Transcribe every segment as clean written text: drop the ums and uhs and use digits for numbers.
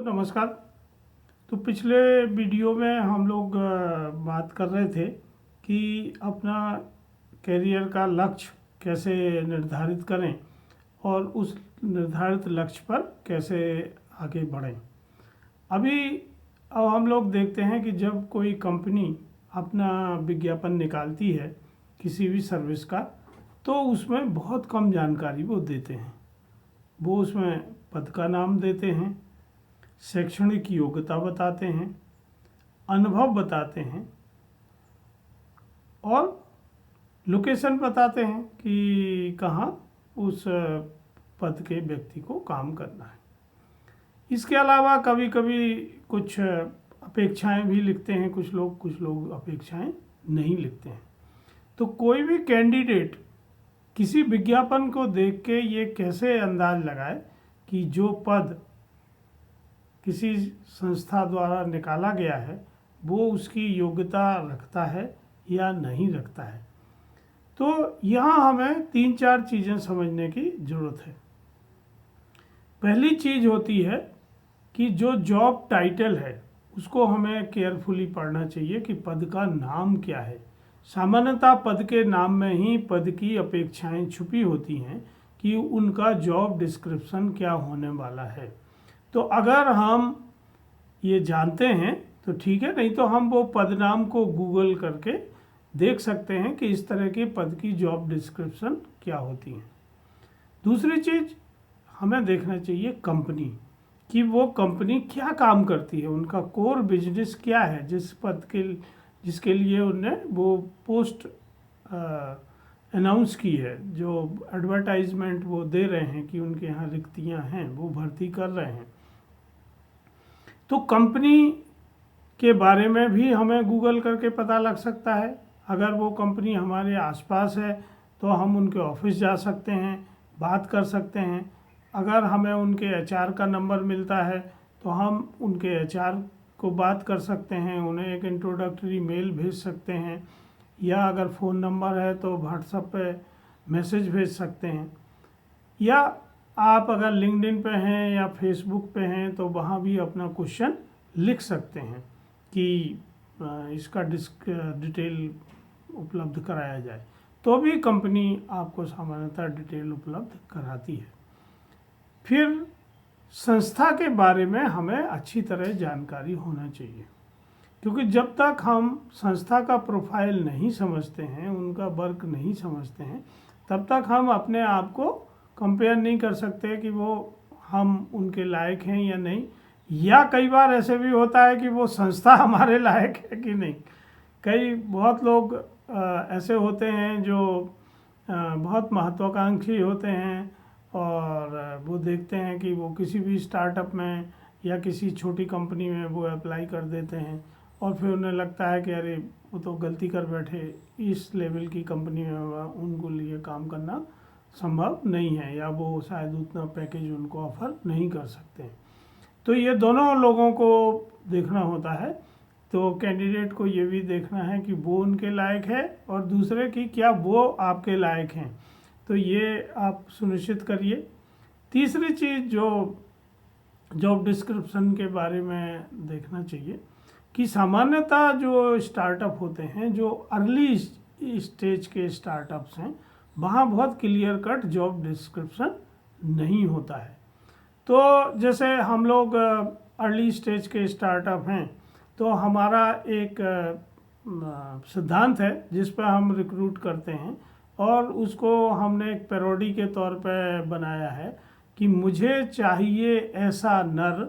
नमस्कार। तो पिछले वीडियो में हम लोग बात कर रहे थे कि अपना करियर का लक्ष्य कैसे निर्धारित करें और उस निर्धारित लक्ष्य पर कैसे आगे बढ़ें। अब हम लोग देखते हैं कि जब कोई कंपनी अपना विज्ञापन निकालती है किसी भी सर्विस का, तो उसमें बहुत कम जानकारी वो देते हैं। वो उसमें पद का नाम देते हैं, शैक्षणिक योग्यता बताते हैं, अनुभव बताते हैं और लोकेशन बताते हैं कि कहाँ उस पद के व्यक्ति को काम करना है। इसके अलावा कभी कभी कुछ अपेक्षाएं भी लिखते हैं कुछ लोग अपेक्षाएं नहीं लिखते हैं। तो कोई भी कैंडिडेट किसी विज्ञापन को देख के ये कैसे अंदाज लगाए कि जो पद किसी संस्था द्वारा निकाला गया है वो उसकी योग्यता रखता है या नहीं रखता है। तो यहाँ हमें 3-4 चीज़ें समझने की ज़रूरत है। पहली चीज़ होती है कि जो जॉब टाइटल है उसको हमें केयरफुली पढ़ना चाहिए कि पद का नाम क्या है। सामान्यतः पद के नाम में ही पद की अपेक्षाएं छुपी होती हैं कि उनका जॉब डिस्क्रिप्शन क्या होने वाला है। तो अगर हम ये जानते हैं तो ठीक है, नहीं तो हम वो पद नाम को गूगल करके देख सकते हैं कि इस तरह के पद की जॉब डिस्क्रिप्शन क्या होती है। दूसरी चीज़ हमें देखना चाहिए कंपनी कि वो कंपनी क्या काम करती है, उनका कोर बिजनेस क्या है, जिसके लिए उन्हें वो पोस्ट अनाउंस की है, जो एडवर्टाइजमेंट वो दे रहे हैं कि उनके यहाँ रिक्तियाँ हैं, वो भर्ती कर रहे हैं। तो कंपनी के बारे में भी हमें गूगल करके पता लग सकता है। अगर वो कंपनी हमारे आसपास है तो हम उनके ऑफिस जा सकते हैं, बात कर सकते हैं। अगर हमें उनके एचआर का नंबर मिलता है तो हम उनके एचआर को बात कर सकते हैं, उन्हें एक इंट्रोडक्टरी मेल भेज सकते हैं, या अगर फ़ोन नंबर है तो व्हाट्सएप पे मैसेज भेज सकते हैं, या आप अगर लिंक्डइन पे हैं या फेसबुक पे हैं तो वहाँ भी अपना क्वेश्चन लिख सकते हैं कि इसका डिटेल उपलब्ध कराया जाए। तो भी कंपनी आपको सामान्यतः डिटेल उपलब्ध कराती है। फिर संस्था के बारे में हमें अच्छी तरह जानकारी होना चाहिए, क्योंकि जब तक हम संस्था का प्रोफाइल नहीं समझते हैं, उनका वर्क नहीं समझते हैं, तब तक हम अपने आप को कंपेयर नहीं कर सकते कि वो हम उनके लायक हैं या नहीं, या कई बार ऐसे भी होता है कि वो संस्था हमारे लायक है कि नहीं। बहुत लोग ऐसे होते हैं जो बहुत महत्वाकांक्षी होते हैं और वो देखते हैं कि वो किसी भी स्टार्टअप में या किसी छोटी कंपनी में वो अप्लाई कर देते हैं और फिर उन्हें लगता है कि अरे वो तो गलती कर बैठे, इस लेवल की कंपनी में उनको लिए काम करना संभव नहीं है, या वो शायद उतना पैकेज उनको ऑफर नहीं कर सकते। तो ये दोनों लोगों को देखना होता है। तो कैंडिडेट को ये भी देखना है कि वो उनके लायक है और दूसरे की क्या वो आपके लायक हैं। तो ये आप सुनिश्चित करिए। तीसरी चीज़ जो जॉब डिस्क्रिप्शन के बारे में देखना चाहिए कि सामान्यतः जो स्टार्टअप होते हैं, जो अर्ली स्टेज के स्टार्टअप्स हैं, वहाँ बहुत क्लियर कट जॉब डिस्क्रिप्शन नहीं होता है। तो जैसे हम लोग अर्ली स्टेज के स्टार्टअप हैं तो हमारा एक सिद्धांत है जिस पर हम रिक्रूट करते हैं और उसको हमने एक पैरोडी के तौर पे बनाया है कि मुझे चाहिए ऐसा नर,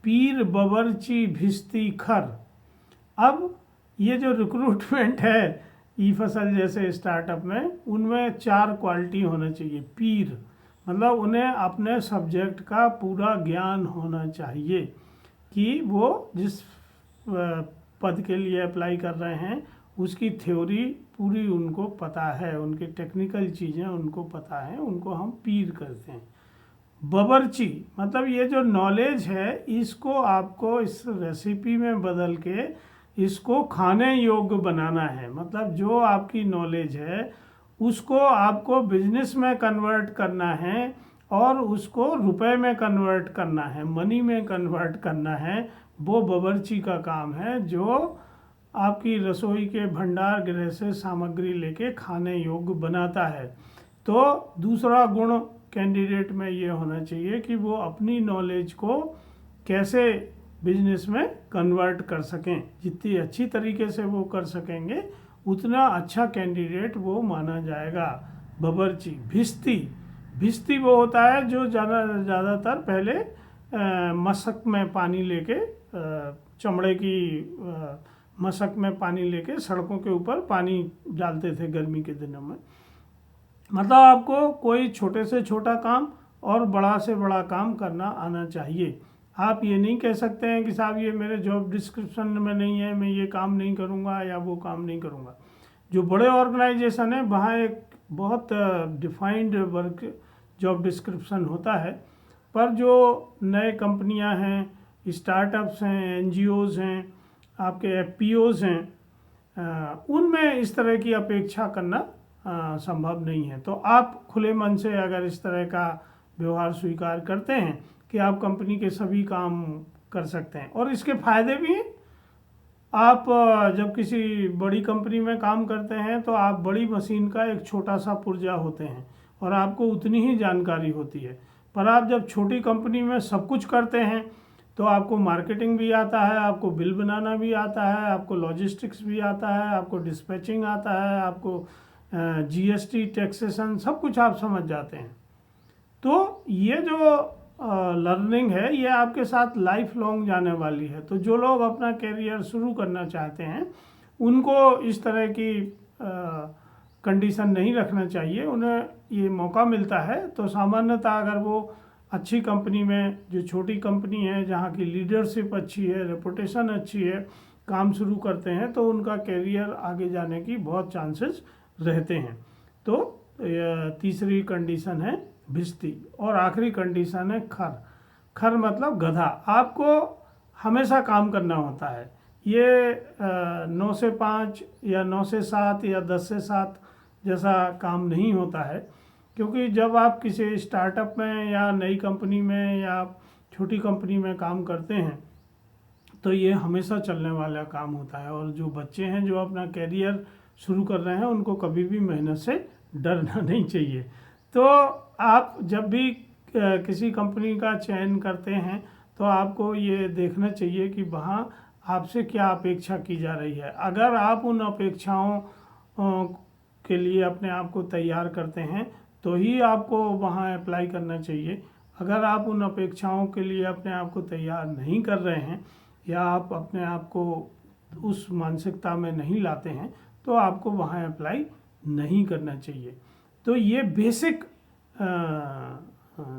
पीर बबरची भिस्ती खर। अब ये जो रिक्रूटमेंट है ई फसल जैसे स्टार्टअप में, उनमें 4 क्वालिटी होना चाहिए। पीर मतलब उन्हें अपने सब्जेक्ट का पूरा ज्ञान होना चाहिए कि वो जिस पद के लिए अप्लाई कर रहे हैं उसकी थ्योरी पूरी उनको पता है, उनकी टेक्निकल चीज़ें उनको पता है, उनको हम पीर करते हैं। बबरची मतलब ये जो नॉलेज है इसको आपको इस रेसिपी में बदल के इसको खाने योग्य बनाना है। मतलब जो आपकी नॉलेज है उसको आपको बिजनेस में कन्वर्ट करना है और उसको रुपए में कन्वर्ट करना है, मनी में कन्वर्ट करना है, वो बावर्ची का काम है, जो आपकी रसोई के भंडार गृह से सामग्री लेके खाने योग्य बनाता है। तो दूसरा गुण कैंडिडेट में ये होना चाहिए कि वो अपनी नॉलेज को कैसे बिजनेस में कन्वर्ट कर सकें। जितनी अच्छी तरीके से वो कर सकेंगे उतना अच्छा कैंडिडेट वो माना जाएगा। बावर्ची। भिस्ती वो होता है जो ज़्यादातर पहले मशक में पानी लेके चमड़े की मशक में पानी लेके सड़कों के ऊपर पानी डालते थे गर्मी के दिनों में। मतलब आपको कोई छोटे से छोटा काम और बड़ा से बड़ा काम करना आना चाहिए। आप ये नहीं कह सकते हैं कि साहब ये मेरे जॉब डिस्क्रिप्शन में नहीं है, मैं ये काम नहीं करूँगा या वो काम नहीं करूँगा। जो बड़े ऑर्गेनाइजेशन है वहाँ एक बहुत डिफाइंड वर्क जॉब डिस्क्रिप्शन होता है, पर जो नए कंपनियां हैं, स्टार्टअप्स हैं, एनजीओज़ हैं, आपके एफपीओज़ हैं, उनमें इस तरह की अपेक्षा करना संभव नहीं है। तो आप खुले मन से अगर इस तरह का व्यवहार स्वीकार करते हैं कि आप कंपनी के सभी काम कर सकते हैं, और इसके फायदे भी हैं। आप जब किसी बड़ी कंपनी में काम करते हैं तो आप बड़ी मशीन का एक छोटा सा पुर्जा होते हैं और आपको उतनी ही जानकारी होती है। पर आप जब छोटी कंपनी में सब कुछ करते हैं तो आपको मार्केटिंग भी आता है, आपको बिल बनाना भी आता है, आपको लॉजिस्टिक्स भी आता है, आपको डिस्पैचिंग आता है, आपको जीएसटी, टैक्सेशन, सब कुछ आप समझ जाते हैं। तो ये जो लर्निंग है ये आपके साथ लाइफ लॉन्ग जाने वाली है। तो जो लोग अपना कैरियर शुरू करना चाहते हैं उनको इस तरह की कंडीशन नहीं रखना चाहिए। उन्हें ये मौका मिलता है तो सामान्यतः अगर वो अच्छी कंपनी में, जो छोटी कंपनी है जहाँ की लीडरशिप अच्छी है, रेपुटेशन अच्छी है, काम शुरू करते हैं तो उनका कैरियर आगे जाने की बहुत चांसेस रहते हैं। तो तीसरी कंडीशन है भिस्ती, और आखिरी कंडीशन है खर मतलब गधा। आपको हमेशा काम करना होता है। ये 9 से 5 या 9 से 7 या 10 से 7 जैसा काम नहीं होता है, क्योंकि जब आप किसी स्टार्टअप में या नई कंपनी में या छोटी कंपनी में काम करते हैं तो ये हमेशा चलने वाला काम होता है। और जो बच्चे हैं जो अपना कैरियर शुरू कर रहे हैं उनको कभी भी मेहनत से डरना नहीं चाहिए। तो आप जब भी किसी कंपनी का चयन करते हैं तो आपको ये देखना चाहिए कि वहाँ आपसे क्या अपेक्षा की जा रही है। अगर आप उन अपेक्षाओं के लिए अपने आप को तैयार करते हैं तो ही आपको वहाँ अप्लाई करना चाहिए। अगर आप उन अपेक्षाओं के लिए अपने आप को तैयार नहीं कर रहे हैं या आप अपने आप को उस मानसिकता में नहीं लाते हैं तो आपको वहाँ अप्लाई नहीं करना चाहिए। तो ये बेसिक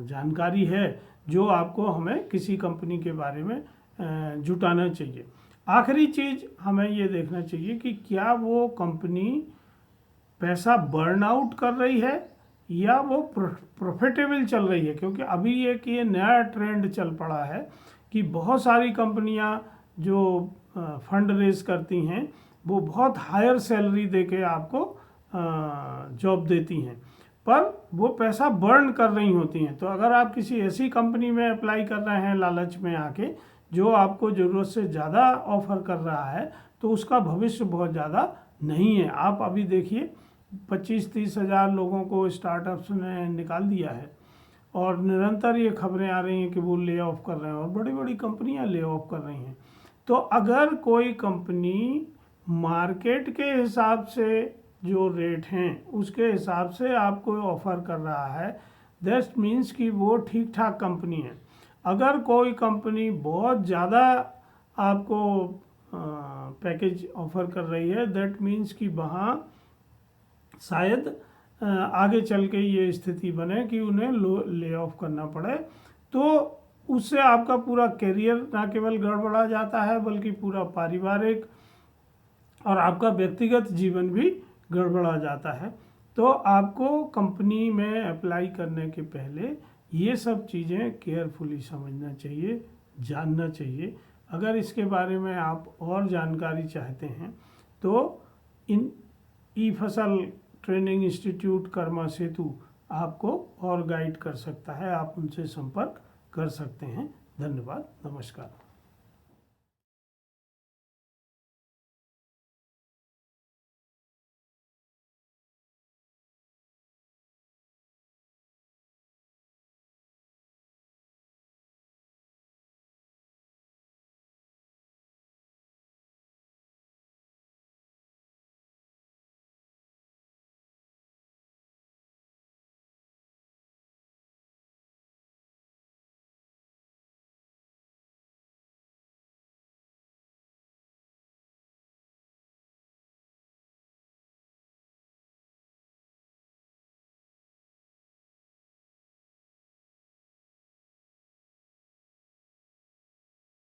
जानकारी है जो आपको हमें किसी कंपनी के बारे में जुटाना चाहिए। आखिरी चीज़ हमें ये देखना चाहिए कि क्या वो कंपनी पैसा बर्न आउट कर रही है या वो प्रॉफिटेबल चल रही है। क्योंकि अभी ये नया ट्रेंड चल पड़ा है कि बहुत सारी कंपनियां जो फंड रेज करती हैं वो बहुत हायर सैलरी देके आपको जॉब देती हैं, पर वो पैसा बर्न कर रही होती हैं। तो अगर आप किसी ऐसी कंपनी में अप्लाई कर रहे हैं लालच में आके, जो आपको ज़रूरत से ज़्यादा ऑफर कर रहा है, तो उसका भविष्य बहुत ज़्यादा नहीं है। आप अभी देखिए 25-30 हज़ार लोगों को स्टार्टअप्स ने निकाल दिया है और निरंतर ये खबरें आ रही हैं कि वो ले ऑफ कर रहे हैं और बड़ी बड़ी कंपनियां ले ऑफ कर रही हैं। तो अगर कोई कंपनी मार्केट के हिसाब से जो रेट हैं उसके हिसाब से आपको ऑफ़र कर रहा है, दैट मीन्स कि वो ठीक ठाक कंपनी है। अगर कोई कंपनी बहुत ज़्यादा आपको पैकेज ऑफ़र कर रही है, दैट मीन्स कि वहाँ शायद आगे चल के ये स्थिति बने कि उन्हें ले ऑफ करना पड़े। तो उससे आपका पूरा करियर ना केवल गड़बड़ा जाता है बल्कि पूरा पारिवारिक और आपका व्यक्तिगत जीवन भी गड़बड़ा जाता है। तो आपको कंपनी में अप्लाई करने के पहले ये सब चीज़ें केयरफुली समझना चाहिए, जानना चाहिए। अगर इसके बारे में आप और जानकारी चाहते हैं तो इन ई फसल ट्रेनिंग इंस्टीट्यूट कर्मा सेतु आपको और गाइड कर सकता है। आप उनसे संपर्क कर सकते हैं। धन्यवाद, नमस्कार।